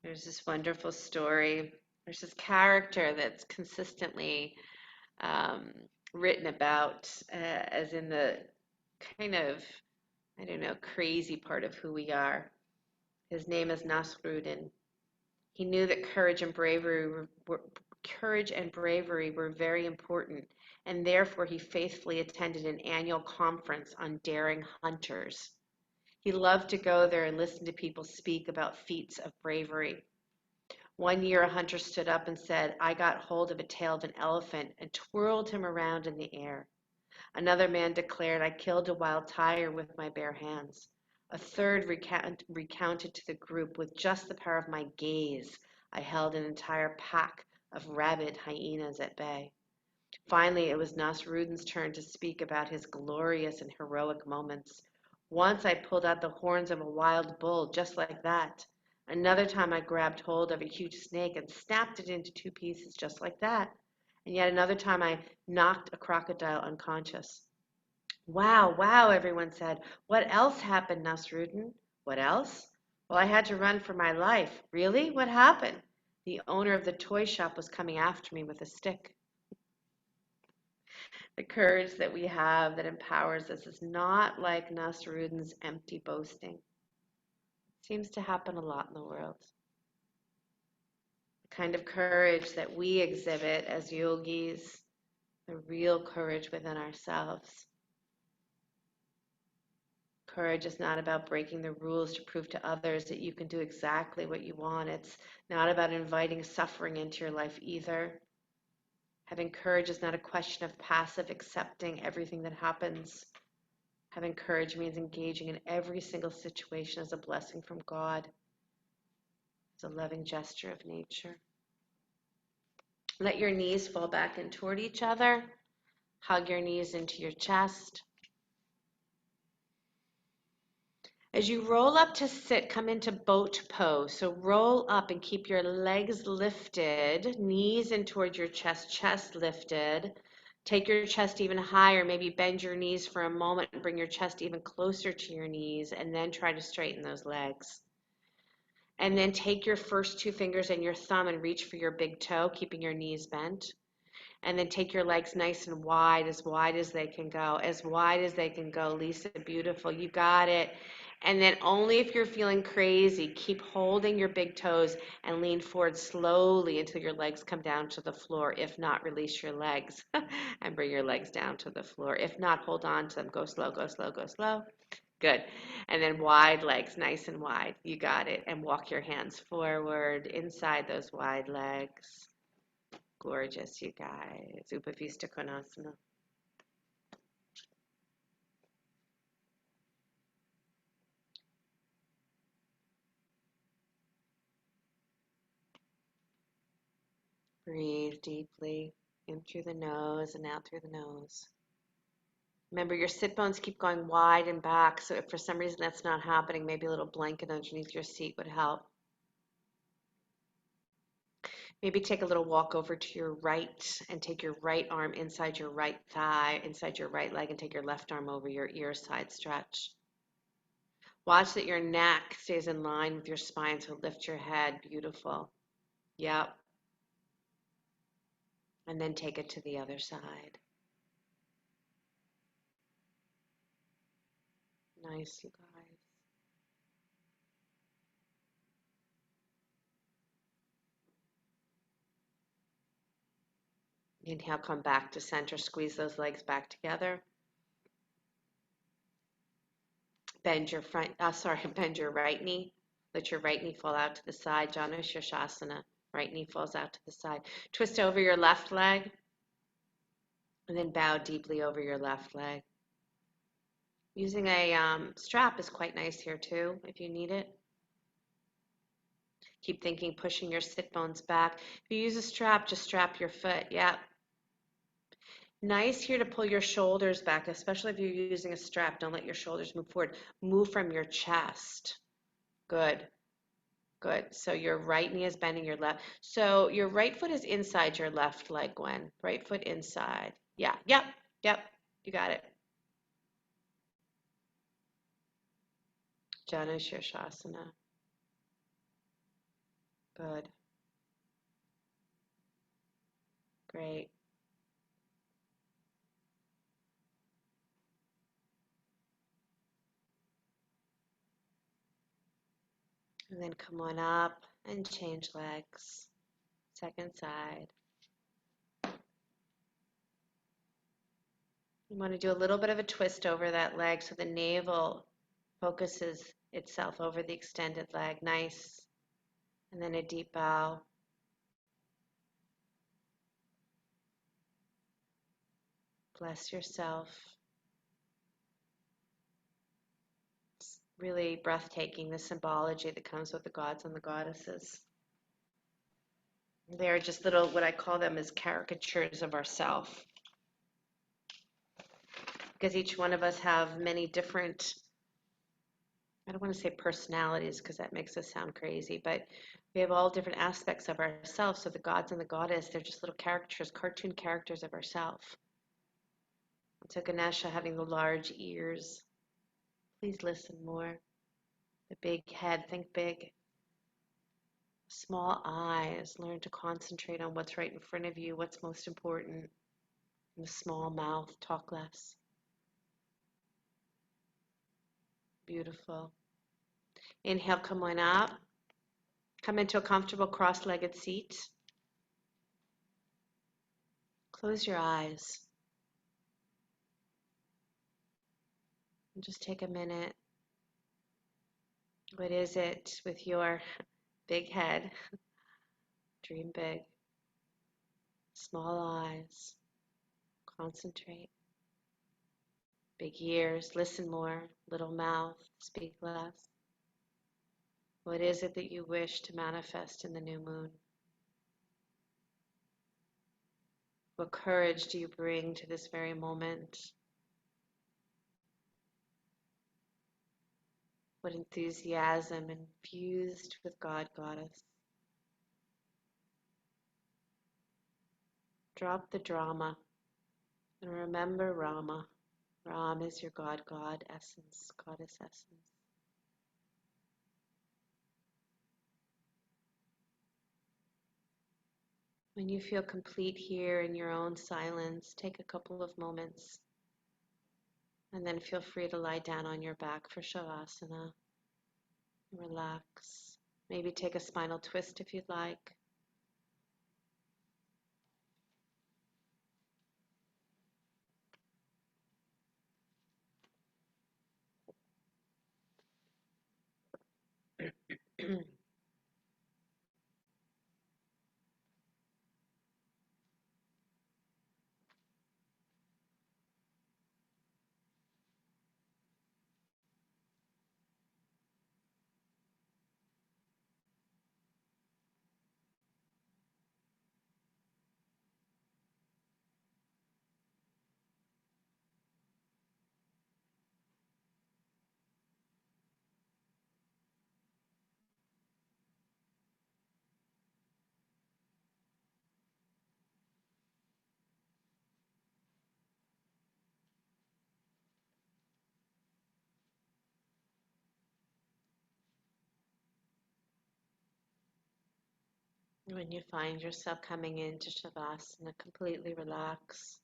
There's this wonderful story. There's this character that's consistently um, written about as in the kind of, I don't know, crazy part of who we are. His name is Nasruddin. He knew that courage and bravery were very important, and therefore he faithfully attended an annual conference on daring hunters. He loved to go there and listen to people speak about feats of bravery. One year, a hunter stood up and said, "I got hold of a tail of an elephant and twirled him around in the air." Another man declared, "I killed a wild tiger with my bare hands." A third recounted to the group, "With just the power of my gaze, I held an entire pack of rabid hyenas at bay." Finally, it was Nasruddin's turn to speak about his glorious and heroic moments. "Once I pulled out the horns of a wild bull just like that. Another time I grabbed hold of a huge snake and snapped it into two pieces just like that. And yet another time I knocked a crocodile unconscious. Wow, wow, everyone said. What else happened, Nasruddin? What else? Well, I had to run for my life. Really? What happened? The owner of the toy shop was coming after me with a stick. The courage that we have that empowers us is not like Nasruddin's empty boasting. It seems to happen a lot in the world. The kind of courage that we exhibit as yogis, the real courage within ourselves. Courage is not about breaking the rules to prove to others that you can do exactly what you want. It's not about inviting suffering into your life either. Having courage is not a question of passive accepting everything that happens. Having courage means engaging in every single situation as a blessing from God, as a loving gesture of nature. Let your knees fall back in toward each other. Hug your knees into your chest. As you roll up to sit, come into boat pose. So roll up and keep your legs lifted, knees in toward your chest, chest lifted. Take your chest even higher, maybe bend your knees for a moment and bring your chest even closer to your knees, and then try to straighten those legs. And then take your first two fingers and your thumb and reach for your big toe, keeping your knees bent. And then take your legs nice and wide as they can go, as wide as they can go. Lisa, beautiful, you got it. And then only if you're feeling crazy, keep holding your big toes and lean forward slowly until your legs come down to the floor. If not, release your legs and bring your legs down to the floor. If not, hold on to them. Go slow, go slow, go slow. Good. And then wide legs, nice and wide. You got it. And walk your hands forward inside those wide legs. Gorgeous, you guys. Upavista Konasana. Breathe deeply in through the nose and out through the nose. Remember, your sit bones keep going wide and back, so if for some reason that's not happening, maybe a little blanket underneath your seat would help. Maybe take a little walk over to your right and take your right arm inside your right thigh, inside your right leg, and take your left arm over your ear, side stretch. Watch that your neck stays in line with your spine, so lift your head. Beautiful. Yep. And then take it to the other side. Nice, you guys. Inhale, come back to center. Squeeze those legs back together. Bend your bend your right knee. Let your right knee fall out to the side. Janu Shirshasana. Right knee falls out to the side. Twist over your left leg. And then bow deeply over your left leg. Using a strap is quite nice here too, if you need it. Keep thinking, pushing your sit bones back. If you use a strap, just strap your foot. Yep. Nice here to pull your shoulders back, especially if you're using a strap. Don't let your shoulders move forward. Move from your chest. Good. Good. So your right knee is bending your left. So your right foot is inside your left leg, Gwen. Right foot inside. Yeah. Yep. Yep. You got it. Janu Shirshasana. Good. Great. And then come on up and change legs. Second side. You want to do a little bit of a twist over that leg so the navel focuses itself over the extended leg. Nice. And then a deep bow. Bless yourself. It's really breathtaking, the symbology that comes with the gods and the goddesses. They're just little, what I call them is caricatures of ourself. Because each one of us have many different I don't want to say personalities because that makes us sound crazy, but we have all different aspects of ourselves. So the gods and the goddess, they're just little characters, cartoon characters of ourself. So Ganesha having the large ears, please listen more. The big head, think big. Small eyes, learn to concentrate on what's right in front of you, what's most important. And the small mouth, talk less. Beautiful. Inhale, come on up. Come into a comfortable cross-legged seat. Close your eyes. And just take a minute. What is it with your big head? Dream big. Small eyes. Concentrate. Big ears. Listen more. Little mouth. Speak less. What is it that you wish to manifest in the new moon? What courage do you bring to this very moment? What enthusiasm infused with God, Goddess. Drop the drama and remember Rama. Ram is your God, God essence, Goddess essence. When you feel complete here in your own silence, take a couple of moments and then feel free to lie down on your back for Shavasana. Relax. Maybe take a spinal twist if you'd like. When you find yourself coming into Shavasana, completely relax.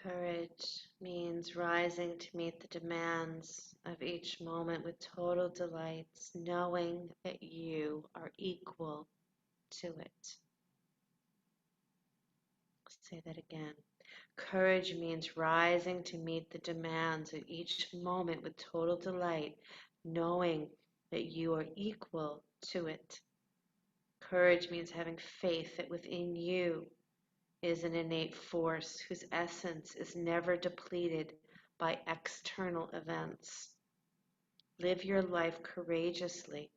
Courage means rising to meet the demands of each moment with total delight, knowing that you are equal to it. Say that again. Courage means rising to meet the demands of each moment with total delight, knowing that you are equal to it. Courage means having faith that within you is an innate force whose essence is never depleted by external events. Live your life courageously,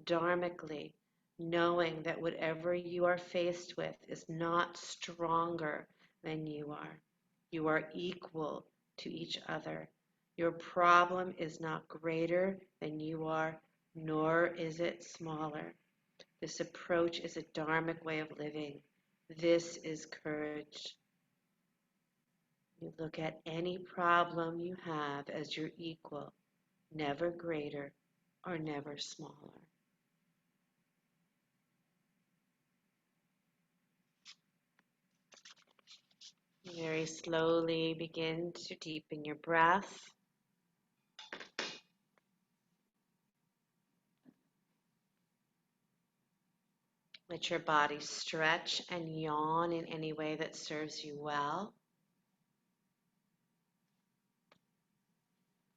dharmically, knowing that whatever you are faced with is not stronger than you are. You are equal to each other. Your problem is not greater than you are, nor is it smaller. This approach is a dharmic way of living. This is courage. You look at any problem you have as your equal, never greater or never smaller. Very slowly begin to deepen your breath. Let your body stretch and yawn in any way that serves you well.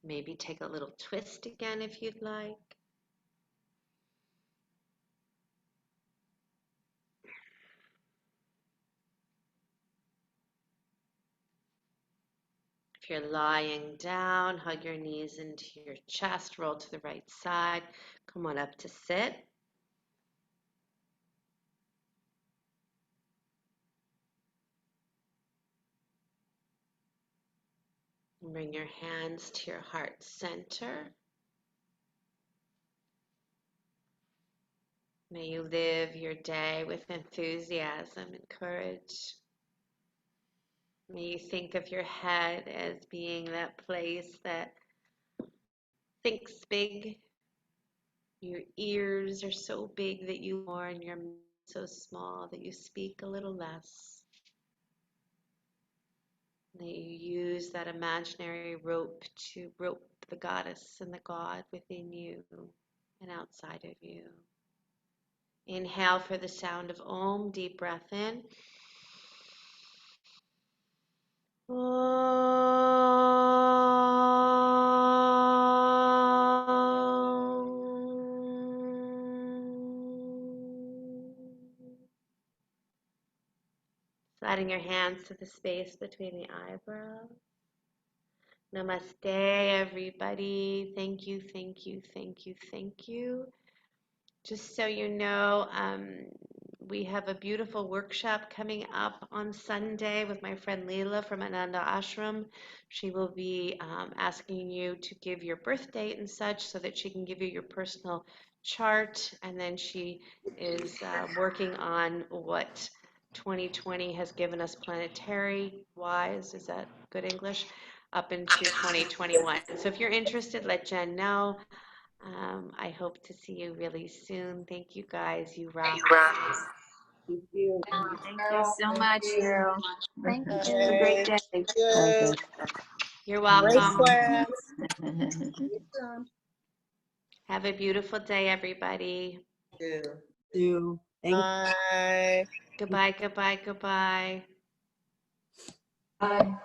Maybe take a little twist again if you'd like. If you're lying down, hug your knees into your chest, roll to the right side. Come on up to sit. Bring your hands to your heart center. May you live your day with enthusiasm and courage. May you think of your head as being that place that thinks big. Your ears are so big that you more, and your mouth so small that you speak a little less. May you use that imaginary rope to rope the goddess and the god within you and outside of you. Inhale for the sound of Om, deep breath in. Sliding your hands to the space between the eyebrows. Namaste, everybody. Thank you, thank you, thank you, thank you. Just so you know, we have a beautiful workshop coming up on Sunday with my friend Leela from Ananda Ashram. She will be asking you to give your birth date and such so that she can give you your personal chart. And then she is working on what 2020 has given us planetary-wise. Is that good English? Up into 2021. So if you're interested, let Jen know. I hope to see you really soon. Thank you guys. You rock. Thank you. Thank you so much, Sheryl. Thank you. Have a great day. Good. You're Great welcome. class. Have a beautiful day, everybody. You. Bye. Goodbye, goodbye, goodbye. Bye.